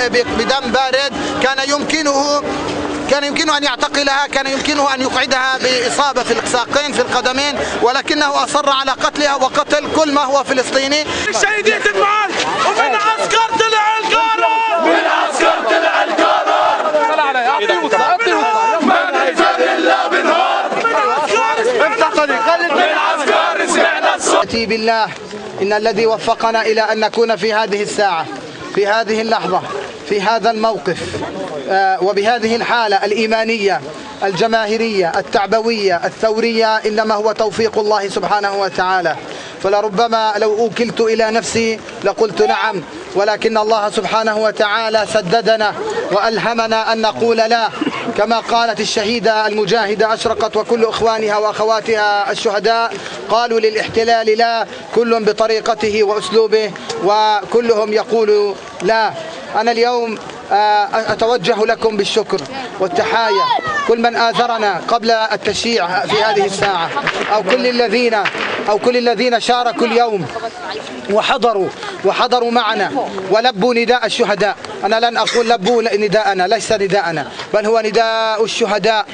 بدم بارد كان يمكنه أن يعتقلها، كان يمكنه أن يقعدها بإصابة في الساقين في القدمين، ولكنه أصر على قتلها وقتل كل ما هو فلسطيني. الشهيد يتفعل ومن عسكر طلع القرار، من عسكر طلع القرار، ما نزل إلا بنهار، من عسكر سمعنا الصوت. بالله إن الذي وفقنا إلى أن نكون في هذه الساعة، في هذه اللحظة، في هذا الموقف، وبهذه الحالة الإيمانية الجماهيرية التعبوية الثورية، إنما هو توفيق الله سبحانه وتعالى. فلربما لو أوكلت إلى نفسي لقلت نعم، ولكن الله سبحانه وتعالى سددنا وألهمنا أن نقول لا، كما قالت الشهيدة المجاهدة أشرقت وكل إخوانها وأخواتها الشهداء قالوا للاحتلال لا، كل بطريقته وأسلوبه وكلهم يقول لا. أنا اليوم أتوجه لكم بالشكر والتحايا، كل من آثرنا قبل التشييع في هذه الساعة، أو كل الذين شاركوا اليوم وحضروا معنا ولبوا نداء الشهداء. أنا لن أقول لبوا نداءنا، ليس نداءنا، بل هو نداء الشهداء.